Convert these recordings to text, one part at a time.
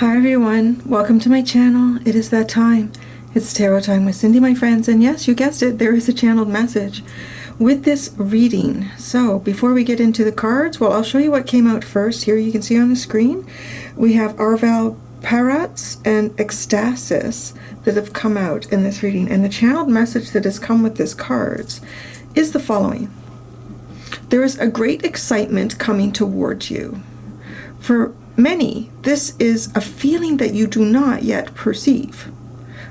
Hi everyone, welcome to my channel. It is that time. It's tarot time with Cindy, my friends, and yes, you guessed it, there is a channeled message with this reading. So before we get into the cards, well, I'll show you what came out first. Here you can see on the screen, we have Arval Parats and Ecstasis that have come out in this reading, and the channeled message that has come with this cards is the following. There is a great excitement coming towards you. For many, this is a feeling that you do not yet perceive.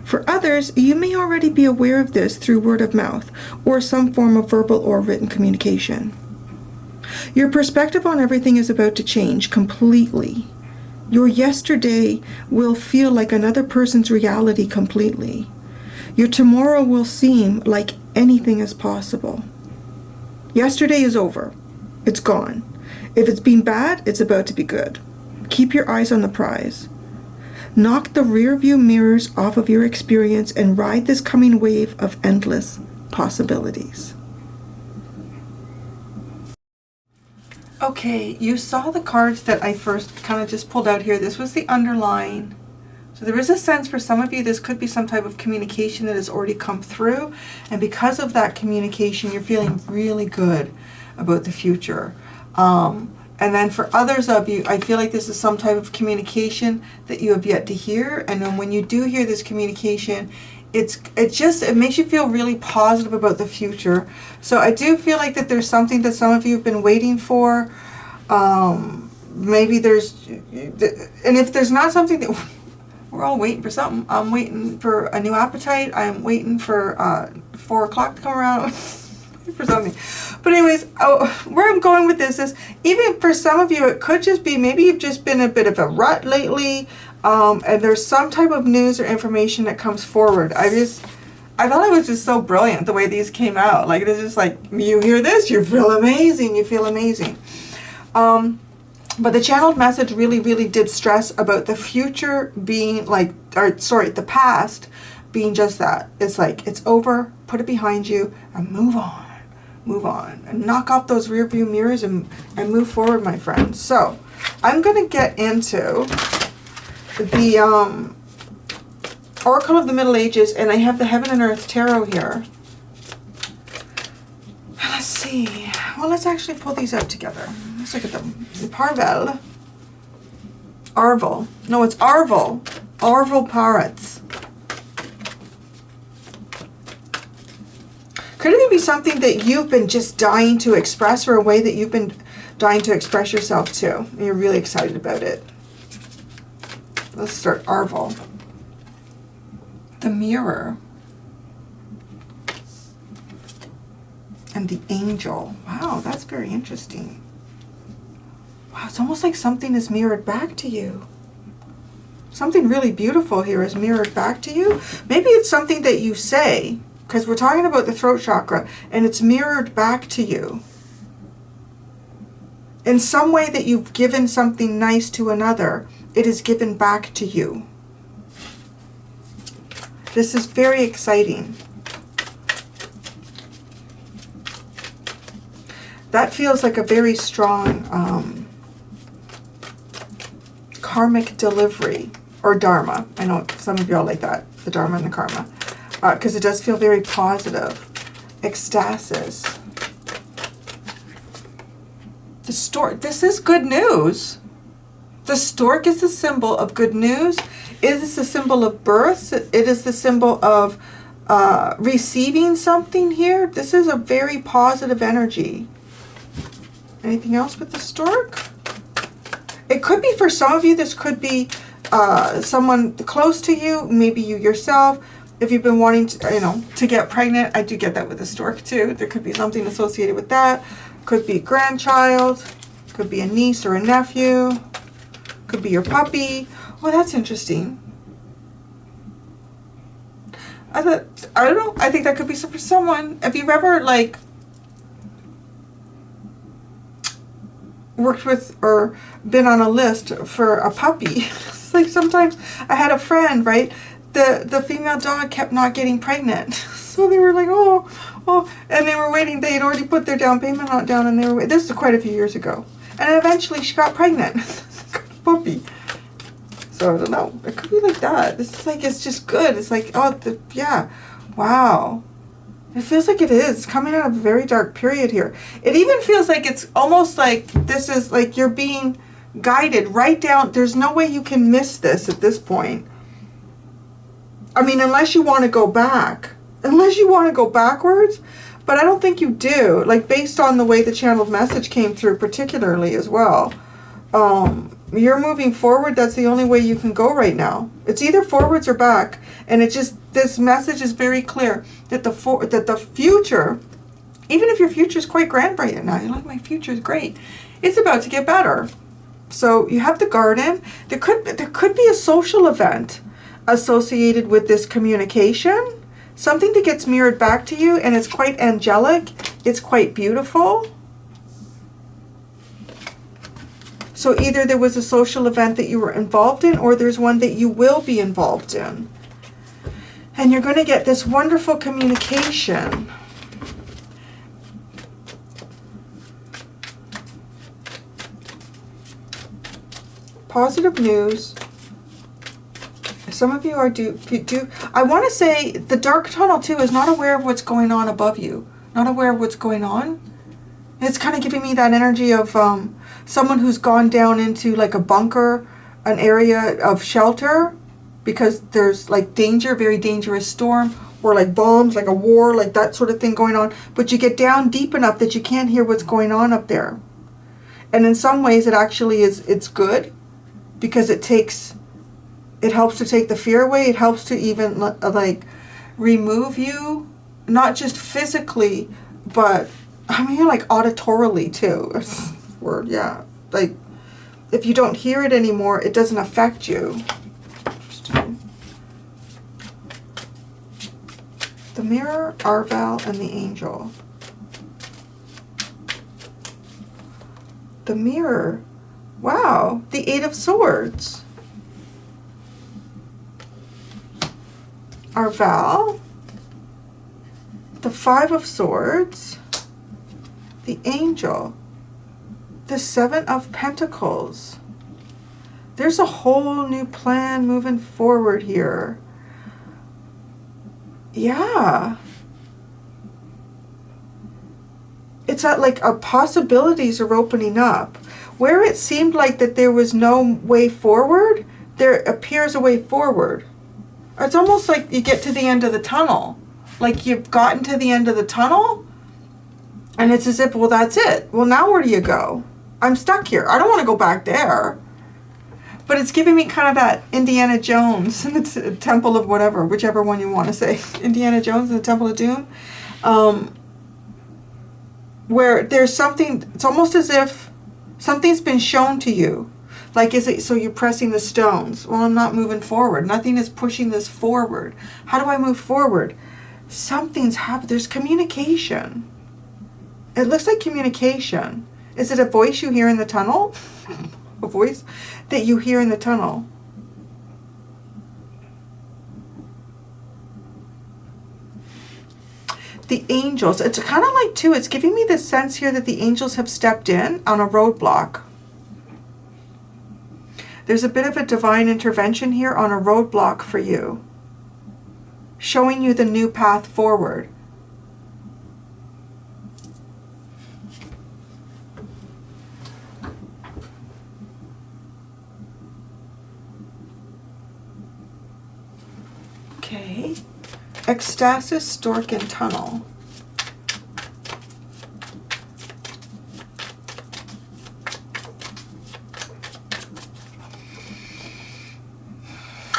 For others, you may already be aware of this through word of mouth or some form of verbal or written communication. Your perspective on everything is about to change completely. Your yesterday will feel like another person's reality completely. Your tomorrow will seem like anything is possible. Yesterday is over. It's gone. If it's been bad, it's about to be good. Keep your eyes on the prize. Knock the rear view mirrors off of your experience and ride this coming wave of endless possibilities. Okay, you saw the cards that I first kind of just pulled out here. This was the underline. So there is a sense for some of you this could be some type of communication that has already come through, and because of that communication you're feeling really good about the future. And then for others of you, I feel like this is some type of communication that you have yet to hear. And then when you do hear this communication, it makes you feel really positive about the future. So I do feel like that there's something that some of you have been waiting for. Maybe there's, and if there's not something that, we're all waiting for something. I'm waiting for a new appetite. I'm waiting for 4 o'clock to come around. For something. But anyways, where I'm going with this is, even for some of you, it could just be, maybe you've just been a bit of a rut lately, and there's some type of news or information that comes forward. I thought it was just so brilliant the way these came out. Like, it's just like, you hear this, you feel amazing, you feel amazing. But the channeled message really, really did stress about the future being like, the past being just that. It's like, it's over, put it behind you, and move on. Move on and knock off those rear view mirrors and move forward, my friends. So I'm going to get into the Oracle of the Middle Ages, and I have the Heaven and Earth Tarot here. Let's see. Well, let's actually pull these out together. Let's look at them. The Arval. No, it's Arval. Arval Parats. Could it be something that you've been just dying to express, or a way that you've been dying to express yourself to, and you're really excited about it? Let's start Arval. The Mirror. And the Angel. Wow, that's very interesting. Wow, it's almost like something is mirrored back to you. Something really beautiful here is mirrored back to you. Maybe it's something that you say, because we're talking about the throat chakra, and it's mirrored back to you. In some way that you've given something nice to another, it is given back to you. This is very exciting. That feels like a very strong karmic delivery, or dharma. I know some of y'all like that, the dharma and the karma. Because it does feel very positive. Ecstasis. The stork. This is good news. The stork is the symbol of good news. It is the symbol of birth. It is the symbol of receiving something here. This is a very positive energy. Anything else with the stork? It could be, for some of you, this could be someone close to you, maybe you yourself. If you've been wanting to, to get pregnant, I do get that with the stork too. There could be something associated with that. Could be a grandchild. Could be a niece or a nephew. Could be your puppy. Oh, that's interesting. I don't know. I think that could be for someone. If you've ever, like, worked with or been on a list for a puppy. It's like, sometimes I had a friend, right? The female dog kept not getting pregnant. So they were like, oh, and they were waiting. They had already put their down payment down, and they were, this is quite a few years ago. And eventually she got pregnant. Puppy. So I don't know. It could be like that. This is like, it's just good. It's like, oh, yeah. Wow. It feels like it is coming out of a very dark period here. It even feels like it's almost like this is like you're being guided right down. There's no way you can miss this at this point. I mean, unless you want to go back. Unless you want to go backwards. But I don't think you do. Like, based on the way the channeled message came through particularly as well. You're moving forward. That's the only way you can go right now. It's either forwards or back. And it just, this message is very clear that the future, even if your future is quite grand right now, you're like, my future is great. It's about to get better. So you have the garden. There could be a social event associated with this communication. Something that gets mirrored back to you, and it's quite angelic. It's quite beautiful. So either there was a social event that you were involved in, or there's one that you will be involved in. And you're going to get this wonderful communication. Positive news. Some of you are I want to say the dark tunnel too is not aware of what's going on above you. Not aware of what's going on. It's kind of giving me that energy of someone who's gone down into like a bunker, an area of shelter, because there's like danger, very dangerous storm, or like bombs, like a war, like that sort of thing going on. But you get down deep enough that you can't hear what's going on up there. And in some ways it actually is, it's good, because it helps to take the fear away. It helps to even like remove you, not just physically, but I mean like auditorily too. Word, yeah. Like if you don't hear it anymore, it doesn't affect you. The mirror, Arval, and the angel. The mirror. Wow, the Eight of Swords. Arval. The Five of Swords. The angel. The Seven of Pentacles. There's a whole new plan moving forward here. Yeah. It's like possibilities are opening up. Where it seemed like that there was no way forward, there appears a way forward. It's almost like you get to the end of the tunnel. Like you've gotten to the end of the tunnel, and it's as if, well, that's it. Well, now where do you go? I'm stuck here. I don't want to go back there. But it's giving me kind of that Indiana Jones in the Temple of whatever, whichever one you want to say. Indiana Jones in the Temple of Doom. Where there's something, it's almost as if something's been shown to you. Like, is it, so you're pressing the stones. Well, I'm not moving forward. Nothing is pushing this forward. How do I move forward? Something's happened. There's communication. It looks like communication. Is it a voice you hear in the tunnel? A voice that you hear in the tunnel. The angels. It's kind of like, too, it's giving me this sense here that the angels have stepped in on a roadblock. There's a bit of a divine intervention here on a roadblock for you, showing you the new path forward. Okay. Ecstasis, stork, and tunnel.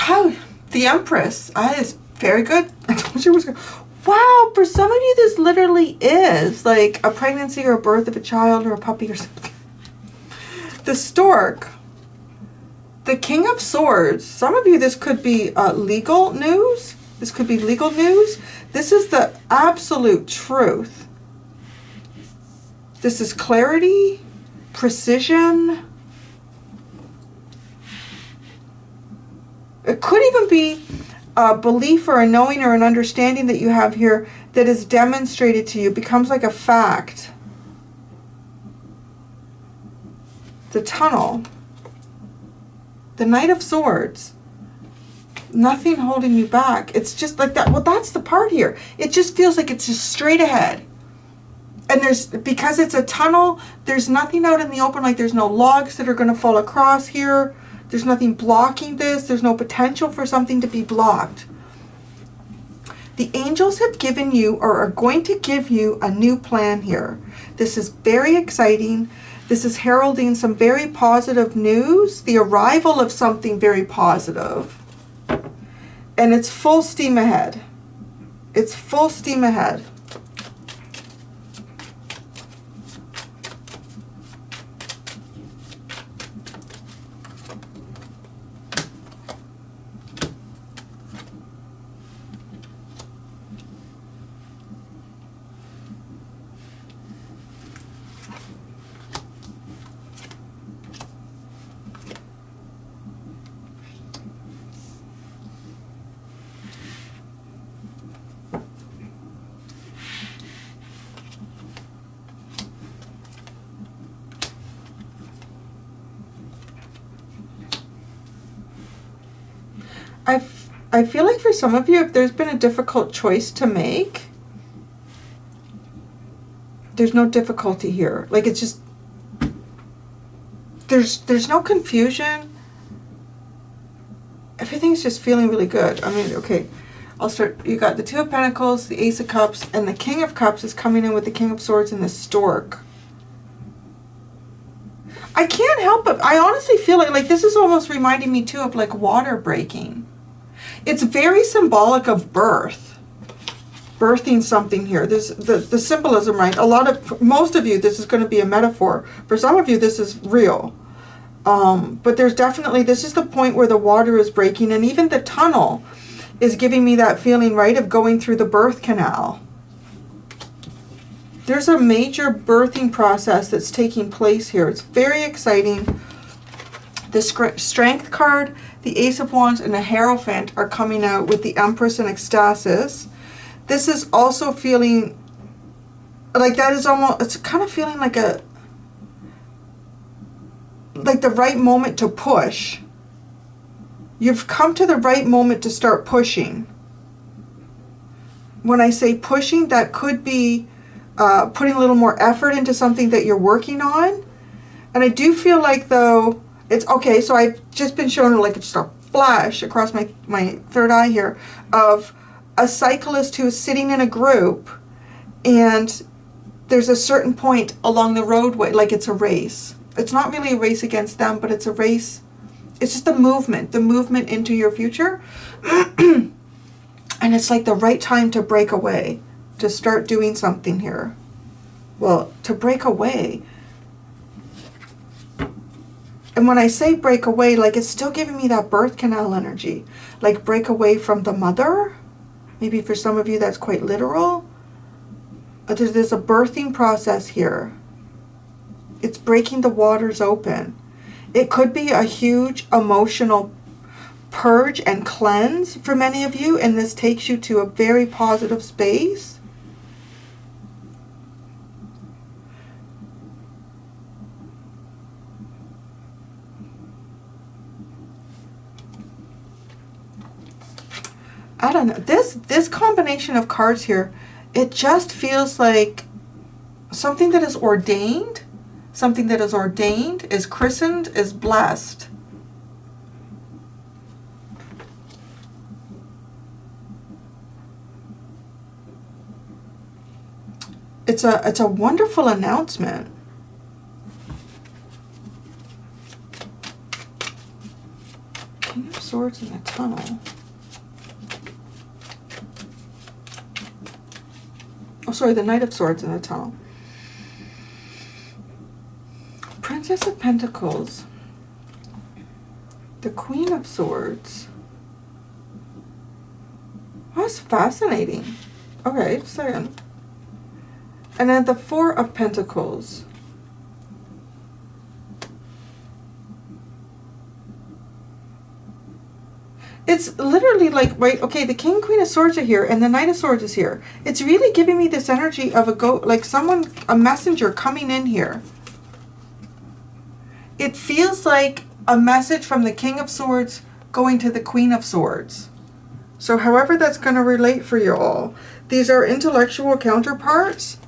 Oh, the Empress. Is very good. I told you it was good. Wow, for some of you this literally is like a pregnancy or a birth of a child or a puppy or something. The stork. The King of Swords. Some of you this could be legal news. This could be legal news. This is the absolute truth. This is clarity, precision. It could even be a belief or a knowing or an understanding that you have here that is demonstrated to you, becomes like a fact. The tunnel. The Knight of Swords. Nothing holding you back. It's just like that. Well, that's the part here. It just feels like it's just straight ahead. And because it's a tunnel, there's nothing out in the open, like there's no logs that are going to fall across here. There's nothing blocking this. There's no potential for something to be blocked. The angels have given you, or are going to give you, a new plan here. This is very exciting. This is heralding some very positive news, the arrival of something very positive. And it's full steam ahead. It's full steam ahead. I feel like for some of you, if there's been a difficult choice to make, there's no difficulty here. Like, it's just, there's no confusion. Everything's just feeling really good. I mean, okay, I'll start. You got the Two of Pentacles, the Ace of Cups, and the King of Cups is coming in with the King of Swords and the Stork. I can't help it. I honestly feel like this is almost reminding me too of like water breaking. It's very symbolic of birth. Birthing something here. There's the symbolism, right? Most of you, this is going to be a metaphor. For some of you, this is real. But there's definitely, this is the point where the water is breaking, and even the tunnel is giving me that feeling, right, of going through the birth canal. There's a major birthing process that's taking place here. It's very exciting. The Strength card, the Ace of Wands, and the Hierophant are coming out with the Empress and Ecstasis. This is also feeling like that is almost, it's kind of feeling like the right moment to push. You've come to the right moment to start pushing. When I say pushing, that could be putting a little more effort into something that you're working on. And I do feel like, though, it's okay, so I've just been shown like just a flash across my third eye here of a cyclist who is sitting in a group, and there's a certain point along the roadway, like it's a race. It's not really a race against them, but it's a race. It's just the movement into your future. And it's like the right time to break away, to start doing something here. Well, to break away. And when I say break away, like it's still giving me that birth canal energy. Like break away from the mother. Maybe for some of you that's quite literal. There's a birthing process here. It's breaking the waters open. It could be a huge emotional purge and cleanse for many of you, and this takes you to a very positive space. I don't know. This combination of cards here, it just feels like something that is ordained. Something that is ordained, is christened, is blessed. It's a wonderful announcement. King of Swords in the tunnel. Oh, sorry, the Knight of Swords in the tunnel. Princess of Pentacles. The Queen of Swords. That's fascinating. Okay, just a second. And then the Four of Pentacles. It's literally like, right, okay, the King, Queen of Swords are here, and the Knight of Swords is here. It's really giving me this energy of like someone, a messenger coming in here. It feels like a message from the King of Swords going to the Queen of Swords. So however that's going to relate for you all. These are intellectual counterparts.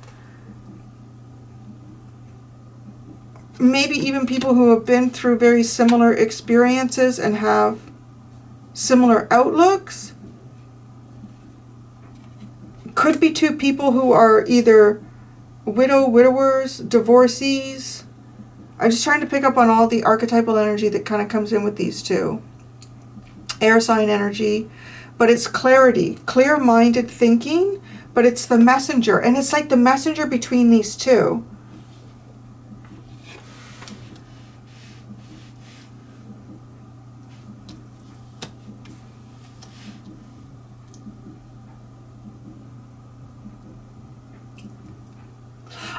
Maybe even people who have been through very similar experiences and have similar outlooks. Could be two people who are either widowers, divorcees. I'm just trying to pick up on all the archetypal energy that kind of comes in with these two. Air sign energy. But it's clarity, clear-minded thinking, but it's the messenger. And it's like the messenger between these two.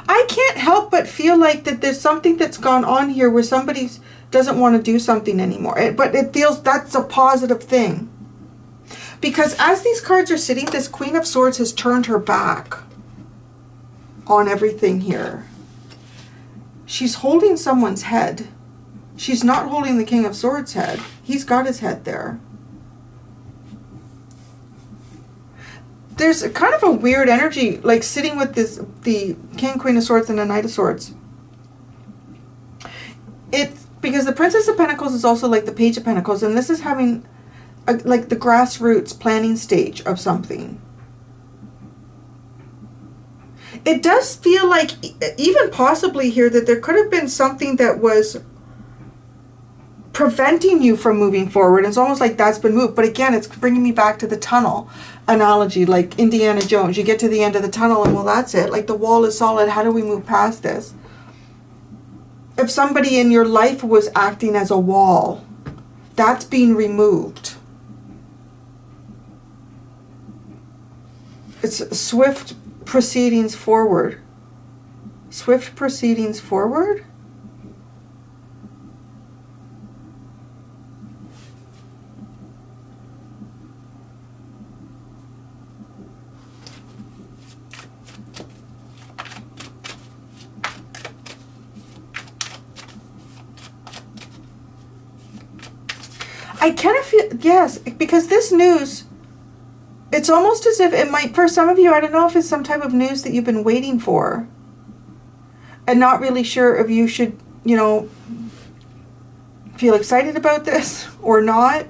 I can't help but feel like that there's something that's gone on here where somebody doesn't want to do something anymore. But it feels that's a positive thing. Because as these cards are sitting, this Queen of Swords has turned her back on everything here. She's holding someone's head. She's not holding the King of Swords' head. He's got his head there. There's a kind of a weird energy, like sitting with the King, Queen of Swords, and the Knight of Swords. Because the Princess of Pentacles is also like the Page of Pentacles, and this is having like the grassroots planning stage of something. It does feel like, even possibly here, that there could have been something that was preventing you from moving forward. It's almost like that's been moved. But again, it's bringing me back to the tunnel analogy, like Indiana Jones. You get to the end of the tunnel and, well, that's it. Like the wall is solid. How do we move past this? If somebody in your life was acting as a wall, that's being removed. It's swift proceedings forward. Swift proceedings forward? I kind of feel, yes, because this news, it's almost as if it might, for some of you, I don't know if it's some type of news that you've been waiting for and not really sure if you should, you know, feel excited about this or not.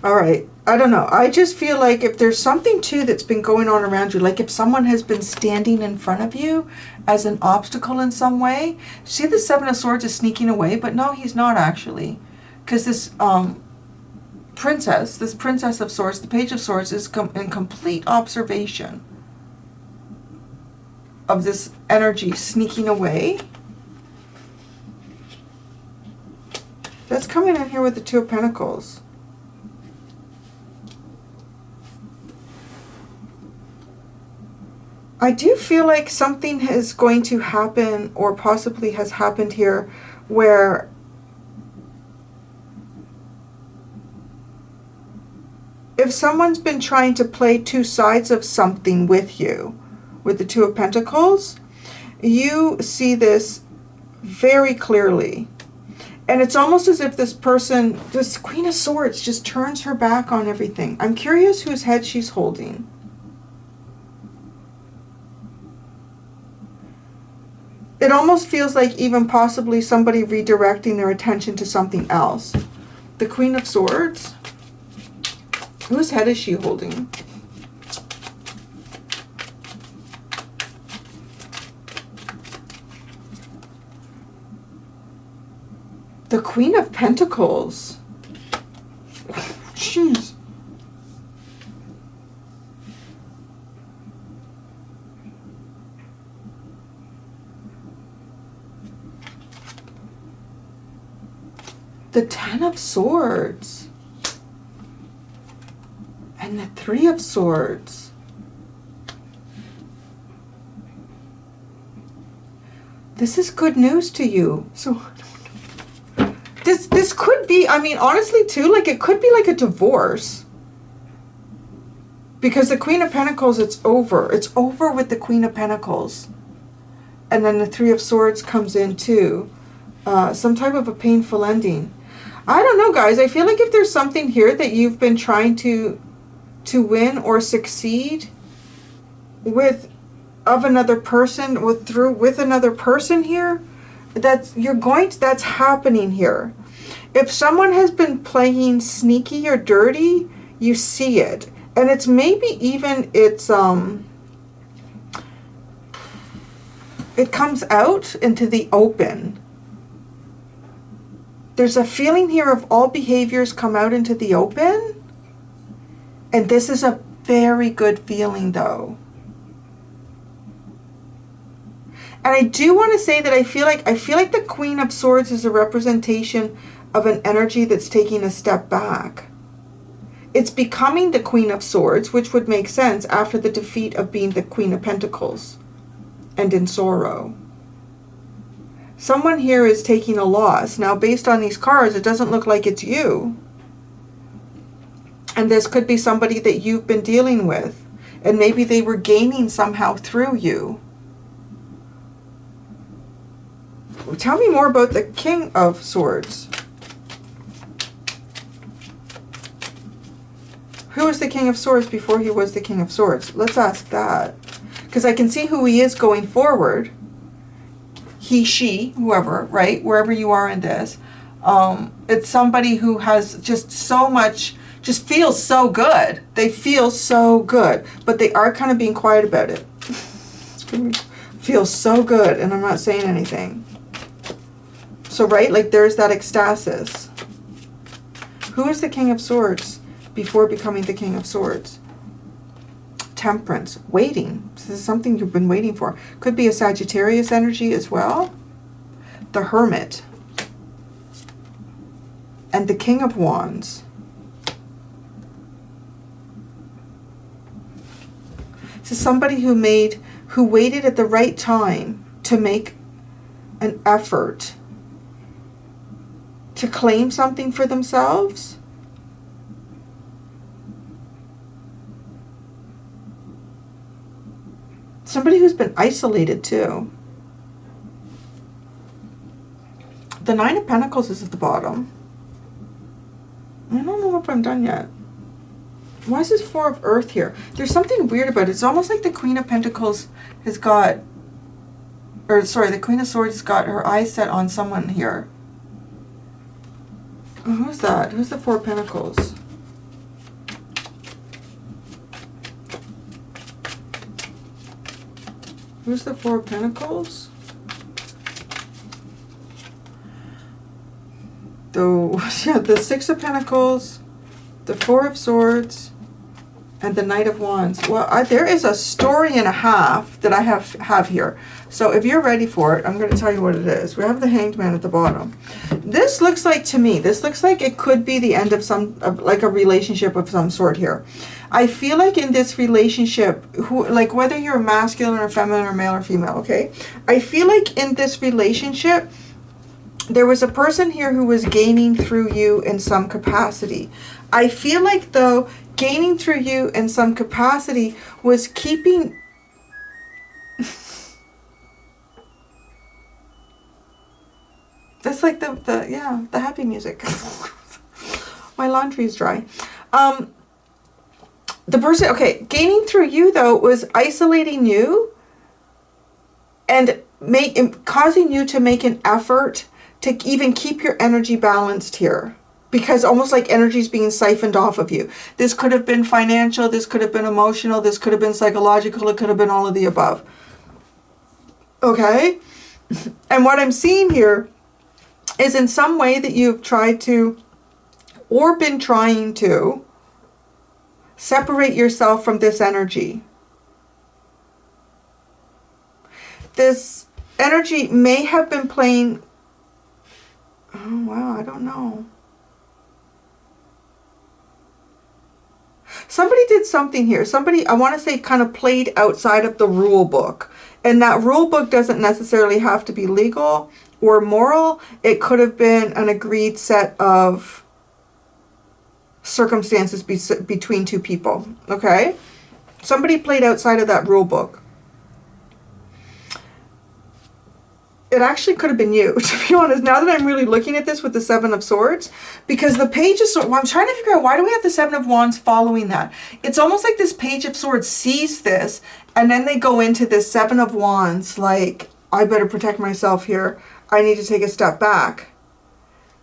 All right, I don't know. I just feel like if there's something too that's been going on around you, like if someone has been standing in front of you as an obstacle in some way. See, the Seven of Swords is sneaking away, but no, he's not actually. Because this princess of Swords, the Page of Swords, is in complete observation of this energy sneaking away. That's coming in here with the Two of Pentacles. I do feel like something is going to happen, or possibly has happened here, where if someone's been trying to play two sides of something with you, with the Two of Pentacles, you see this very clearly. And it's almost as if this person, this Queen of Swords, just turns her back on everything. I'm curious whose head she's holding. It almost feels like even possibly somebody redirecting their attention to something else. The Queen of Swords. Whose head is she holding? The Queen of Pentacles. Jeez. The Ten of Swords. And the Three of Swords. This is good news to you. So this could be, I mean, honestly too, like it could be like a divorce. Because the Queen of Pentacles, it's over. It's over with the Queen of Pentacles. And then the Three of Swords comes in too. Some type of a painful ending. I don't know, guys. I feel like if there's something here that you've been trying to win or succeed with another person, with another person here, that's happening here. If someone has been playing sneaky or dirty, you see it. And it's maybe even it comes out into the open. There's a feeling here of all behaviors come out into the open. And this is a very good feeling though. And I do want to say that I feel like the Queen of Swords is a representation of an energy that's taking a step back. It's becoming the Queen of Swords, which would make sense after the defeat of being the Queen of Pentacles and in sorrow. Someone here is taking a loss. Now, based on these cards, it doesn't look like it's you. And this could be somebody that you've been dealing with. And maybe they were gaining somehow through you. Tell me more about the King of Swords. Who was the King of Swords before he was the King of Swords? Let's ask that. Because I can see who he is going forward. He, she, whoever, right? Wherever you are in this. It's somebody who has just so much, just feels so good. They feel so good. But they are kind of being quiet about it. Feels so good, and I'm not saying anything. So, right, like there's that ecstasis. Who is the King of Swords before becoming the King of Swords? Temperance, waiting. This is something you've been waiting for. Could be a Sagittarius energy as well. The Hermit. And the King of Wands. This is somebody who waited at the right time to make an effort to claim something for themselves. Somebody who's been isolated too. The Nine of Pentacles is at the bottom. I don't know if I'm done yet. Why is this Four of Earth here? There's something weird about it. It's almost like the Queen of Pentacles has got, or sorry, the Queen of Swords has got her eyes set on someone here. Who's that? Who's the Four of Pentacles? Who's the Four of Pentacles? The Six of Pentacles, the Four of Swords, and the Knight of Wands. Well, there is a story and a half that I have here. So if you're ready for it, I'm going to tell you what it is. We have the Hanged Man at the bottom. This looks like, to me, this looks like it could be the end of like a relationship of some sort here. I feel like in this relationship, like whether you're masculine or feminine or male or female, okay? I feel like in this relationship, there was a person here who was gaining through you in some capacity. I feel like, though, gaining through you in some capacity was keeping... That's like the happy music. My laundry is dry. The person, okay, gaining through you, though, was isolating you and causing you to make an effort to even keep your energy balanced here. Because almost like energy is being siphoned off of you. This could have been financial, this could have been emotional, this could have been psychological, it could have been all of the above. Okay? And what I'm seeing here is in some way that you've tried to, or been trying to, separate yourself from this energy. This energy may have been playing... Oh, wow, I don't know. somebody did something here. Somebody, I want to say, kind of played outside of the rule book. And that rule book doesn't necessarily have to be legal or moral. It could have been an agreed set of circumstances between two people. Okay? Somebody played outside of that rule book. It actually could have been you, to be honest, now that I'm really looking at this with the Seven of Swords, because the Page of Swords, well, I'm trying to figure out, why do we have the Seven of Wands following that? It's almost like this Page of Swords sees this, and then they go into this Seven of Wands, like, I better protect myself here. I need to take a step back.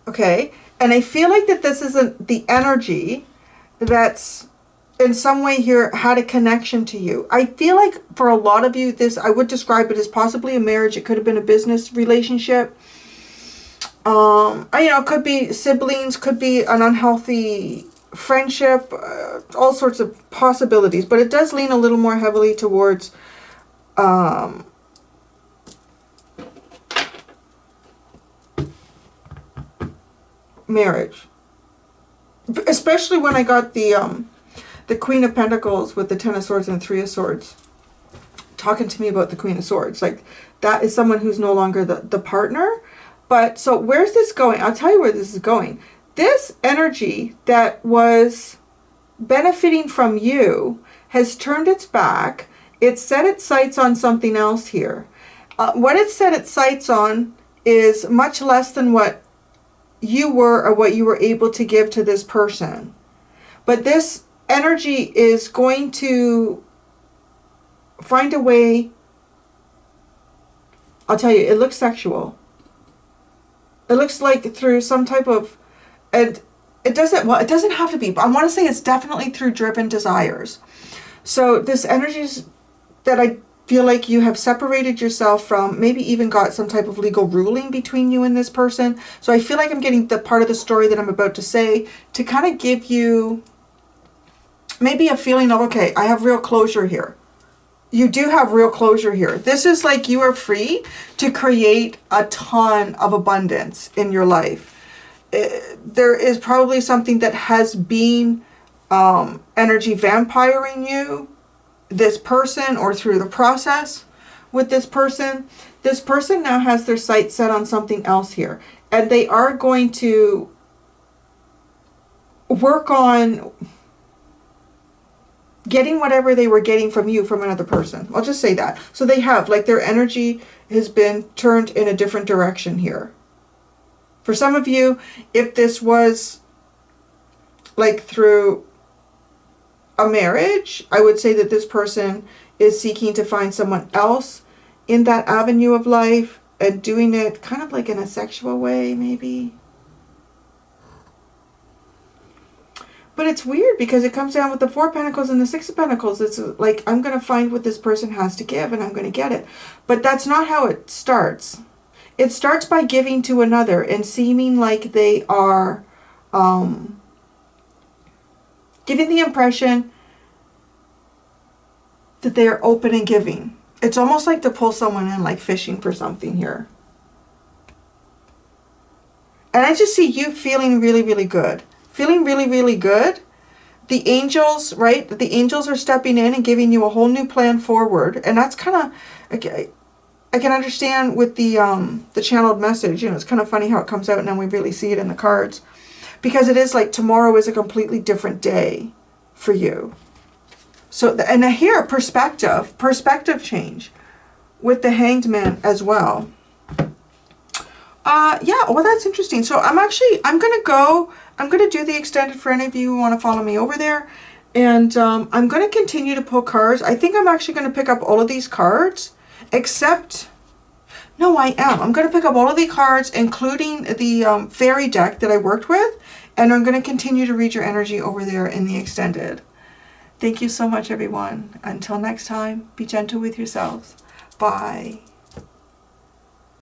Okay? And I feel like that this isn't the energy that's in some way here had a connection to you. I feel like for a lot of you, this, I would describe it as possibly a marriage. It could have been a business relationship. You know, it could be siblings, could be an unhealthy friendship, all sorts of possibilities. But it does lean a little more heavily towards marriage. Especially when I got the Queen of Pentacles with the Ten of Swords and Three of Swords talking to me about the Queen of Swords. Like, that is someone who's no longer the partner. But so where's this going? I'll tell you where this is going. This energy that was benefiting from you has turned its back. It's set its sights on something else here. What it's set its sights on is much less than what you were or what you were able to give to this person. But this energy is going to find a way. I'll tell you, it looks sexual. It looks like through some type of, and it doesn't have to be, but I want to say it's definitely through driven desires. So this energy is that I feel like you have separated yourself from, maybe even got some type of legal ruling between you and this person. So I feel like I'm getting the part of the story that I'm about to say to kind of give you maybe a feeling of, okay, I have real closure here. You do have real closure here. This is like you are free to create a ton of abundance in your life. There is probably something that has been energy vampiring you, this person, or through the process with this person. This person now has their sights set on something else here. And they are going to work on getting whatever they were getting from you from another person. I'll just say that. So they have, like, their energy has been turned in a different direction here. For some of you, if this was like through a marriage, I would say that this person is seeking to find someone else in that avenue of life and doing it kind of like in a sexual way, maybe. But it's weird because it comes down with the Four of Pentacles and the Six of Pentacles. It's like, I'm going to find what this person has to give and I'm going to get it. But that's not how it starts. It starts by giving to another and seeming like they are giving the impression that they are open and giving. It's almost like to pull someone in, like fishing for something here. And I just see you feeling really, really good. Feeling really, really good. The angels, right? The angels are stepping in and giving you a whole new plan forward. And that's kind of, okay, I can understand with the channeled message. You know, it's kind of funny how it comes out and then we really see it in the cards. Because it is like tomorrow is a completely different day for you. So, and I hear perspective change with the Hanged Man as well. Yeah, well, that's interesting. So I'm going to do the extended for any of you who want to follow me over there. And I'm going to continue to pull cards. I think I'm actually going to pick up all of these cards, except, no, I am. I'm going to pick up all of the cards, including the fairy deck that I worked with. And I'm going to continue to read your energy over there in the extended. Thank you so much, everyone. Until next time, be gentle with yourselves. Bye.